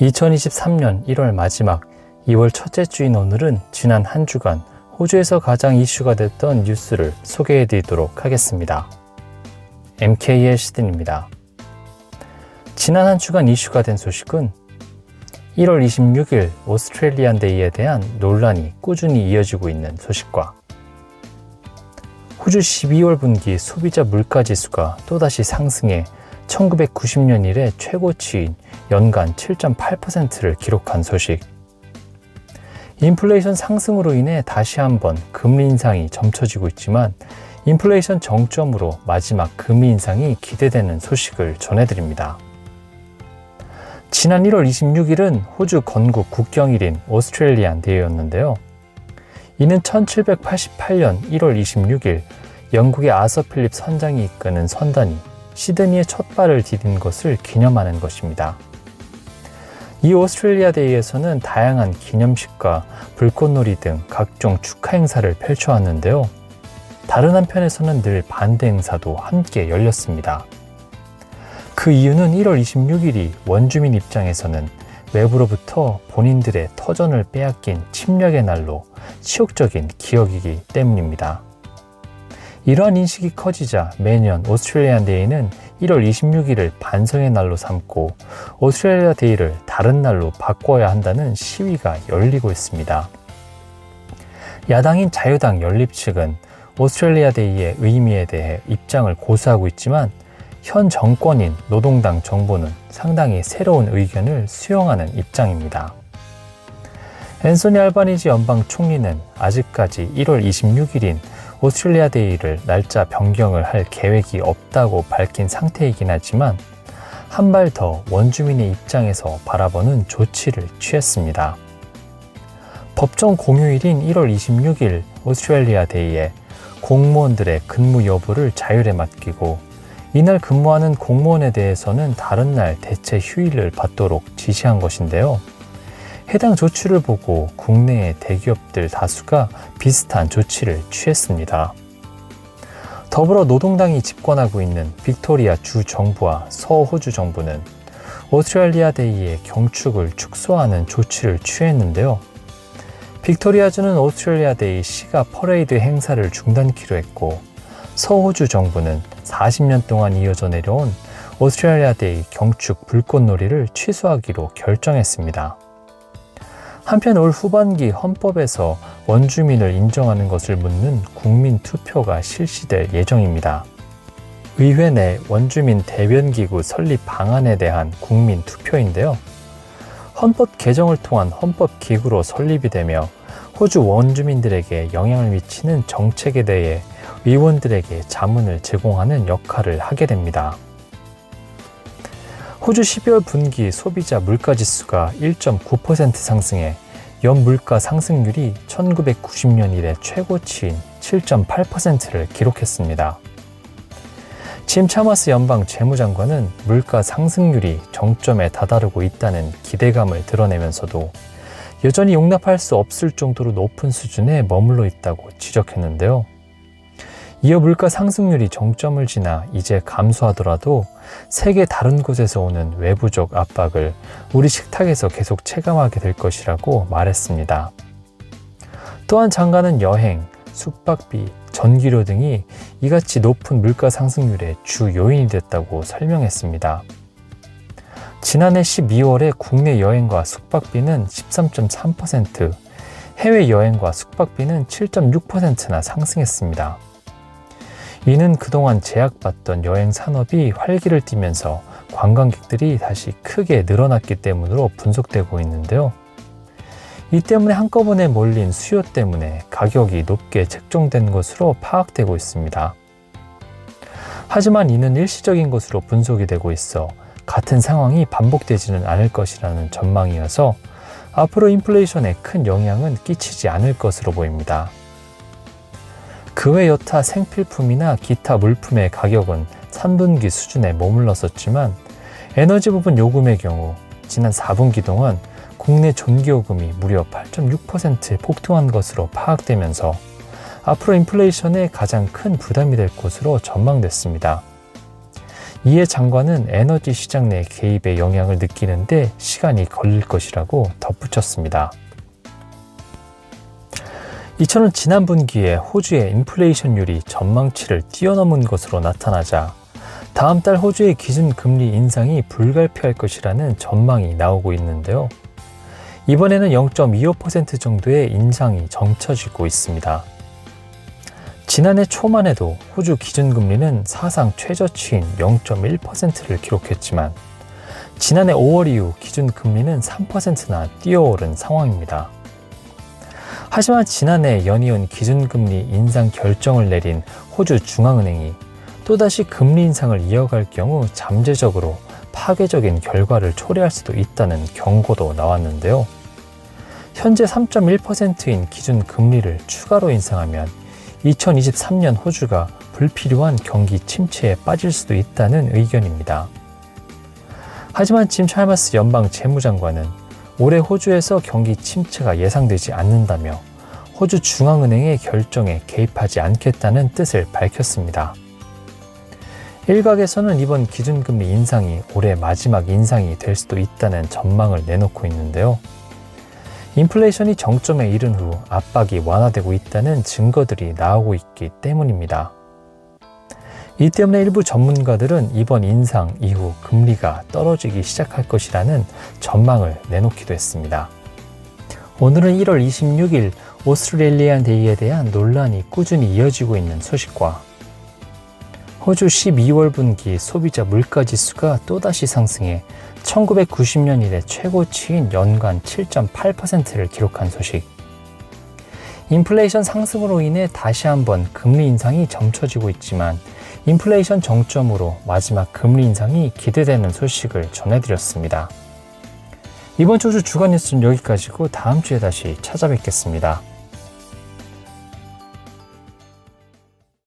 2023년 1월 마지막 2월 첫째 주인 오늘은 지난 한 주간 호주에서 가장 이슈가 됐던 뉴스를 소개해 드리도록 하겠습니다. MK의 시든입니다. 지난 한 주간 이슈가 된 소식은 1월 26일 오스트레일리안 데이에 대한 논란이 꾸준히 이어지고 있는 소식과 호주 12월 분기 소비자 물가지수가 또다시 상승해 1990년 이래 최고치인 연간 7.8%를 기록한 소식, 인플레이션 상승으로 인해 다시 한번 금리 인상이 점쳐지고 있지만 인플레이션 정점으로 마지막 금리 인상이 기대되는 소식을 전해드립니다. 지난 1월 26일은 호주 건국 국경일인 오스트레일리안 데이였는데요. 이는 1788년 1월 26일 영국의 아서 필립 선장이 이끄는 선단이 시드니에 첫 발을 디딘 것을 기념하는 것입니다. 이 오스트레일리아 데이에서는 다양한 기념식과 불꽃놀이 등 각종 축하 행사를 펼쳐왔는데요. 다른 한편에서는 늘 반대 행사도 함께 열렸습니다. 그 이유는 1월 26일이 원주민 입장에서는 외부로부터 본인들의 터전을 빼앗긴 침략의 날로 치욕적인 기억이기 때문입니다. 이러한 인식이 커지자 매년 오스트레일리안 데이는 1월 26일을 반성의 날로 삼고 오스트레일리아 데이를 다른 날로 바꿔야 한다는 시위가 열리고 있습니다. 야당인 자유당 연립 측은 오스트레일리아 데이의 의미에 대해 입장을 고수하고 있지만 현 정권인 노동당 정부는 상당히 새로운 의견을 수용하는 입장입니다. 앤소니 알바니지 연방 총리는 아직까지 1월 26일인 오스트레일리아 데이를 날짜 변경을 할 계획이 없다고 밝힌 상태이긴 하지만 한 발 더 원주민의 입장에서 바라보는 조치를 취했습니다. 법정 공휴일인 1월 26일 오스트레일리아 데이에 공무원들의 근무 여부를 자율에 맡기고 이날 근무하는 공무원에 대해서는 다른 날 대체 휴일을 받도록 지시한 것인데요. 해당 조치를 보고 국내의 대기업들 다수가 비슷한 조치를 취했습니다. 더불어 노동당이 집권하고 있는 빅토리아 주 정부와 서호주 정부는 오스트레일리아 데이의 경축을 축소하는 조치를 취했는데요. 빅토리아주는 오스트레일리아 데이 시가 퍼레이드 행사를 중단키로 했고 서호주 정부는 40년 동안 이어져 내려온 오스트레일리아 데이 경축 불꽃놀이를 취소하기로 결정했습니다. 한편 올 후반기 헌법에서 원주민을 인정하는 것을 묻는 국민 투표가 실시될 예정입니다. 의회 내 원주민 대변기구 설립 방안에 대한 국민 투표인데요. 헌법 개정을 통한 헌법기구로 설립이 되며 호주 원주민들에게 영향을 미치는 정책에 대해 의원들에게 자문을 제공하는 역할을 하게 됩니다. 호주 12월 분기 소비자 물가지수가 1.9% 상승해 연물가 상승률이 1990년 이래 최고치인 7.8%를 기록했습니다. 짐 차머스 연방 재무장관은 물가 상승률이 정점에 다다르고 있다는 기대감을 드러내면서도 여전히 용납할 수 없을 정도로 높은 수준에 머물러 있다고 지적했는데요. 이어 물가 상승률이 정점을 지나 이제 감소하더라도 세계 다른 곳에서 오는 외부적 압박을 우리 식탁에서 계속 체감하게 될 것이라고 말했습니다. 또한 장관은 여행, 숙박비, 전기료 등이 이같이 높은 물가 상승률의 주 요인이 됐다고 설명했습니다. 지난해 12월에 국내 여행과 숙박비는 13.3%, 해외 여행과 숙박비는 7.6%나 상승했습니다. 이는 그동안 제약받던 여행 산업이 활기를 띠면서 관광객들이 다시 크게 늘어났기 때문으로 분석되고 있는데요. 이 때문에 한꺼번에 몰린 수요 때문에 가격이 높게 책정된 것으로 파악되고 있습니다. 하지만 이는 일시적인 것으로 분석이 되고 있어 같은 상황이 반복되지는 않을 것이라는 전망이어서 앞으로 인플레이션에 큰 영향은 끼치지 않을 것으로 보입니다. 그 외 여타 생필품이나 기타 물품의 가격은 3분기 수준에 머물렀었지만 에너지 부분 요금의 경우 지난 4분기 동안 국내 전기요금이 무려 8.6% 폭등한 것으로 파악되면서 앞으로 인플레이션에 가장 큰 부담이 될 것으로 전망됐습니다. 이에 장관은 에너지 시장 내 개입의 영향을 느끼는데 시간이 걸릴 것이라고 덧붙였습니다. 이처럼 지난 분기에 호주의 인플레이션율이 전망치를 뛰어넘은 것으로 나타나자 다음 달 호주의 기준금리 인상이 불가피할 것이라는 전망이 나오고 있는데요. 이번에는 0.25% 정도의 인상이 점쳐지고 있습니다. 지난해 초만 해도 호주 기준금리는 사상 최저치인 0.1%를 기록했지만 지난해 5월 이후 기준금리는 3%나 뛰어오른 상황입니다. 하지만 지난해 연이은 기준금리 인상 결정을 내린 호주 중앙은행이 또다시 금리 인상을 이어갈 경우 잠재적으로 파괴적인 결과를 초래할 수도 있다는 경고도 나왔는데요. 현재 3.1%인 기준금리를 추가로 인상하면 2023년 호주가 불필요한 경기 침체에 빠질 수도 있다는 의견입니다. 하지만 짐 찰머스 연방 재무장관은 올해 호주에서 경기 침체가 예상되지 않는다며 호주 중앙은행의 결정에 개입하지 않겠다는 뜻을 밝혔습니다. 일각에서는 이번 기준금리 인상이 올해 마지막 인상이 될 수도 있다는 전망을 내놓고 있는데요. 인플레이션이 정점에 이른 후 압박이 완화되고 있다는 증거들이 나오고 있기 때문입니다. 이 때문에 일부 전문가들은 이번 인상 이후 금리가 떨어지기 시작할 것이라는 전망을 내놓기도 했습니다. 오늘은 1월 26일 오스트레일리안 데이에 대한 논란이 꾸준히 이어지고 있는 소식과 호주 12월 분기 소비자 물가지수가 또다시 상승해 1990년 이래 최고치인 연간 7.8%를 기록한 소식, 인플레이션 상승으로 인해 다시 한번 금리 인상이 점쳐지고 있지만 인플레이션 정점으로 마지막 금리 인상이 기대되는 소식을 전해드렸습니다. 이번 주 주간 뉴스는 여기까지고 다음 주에 다시 찾아뵙겠습니다.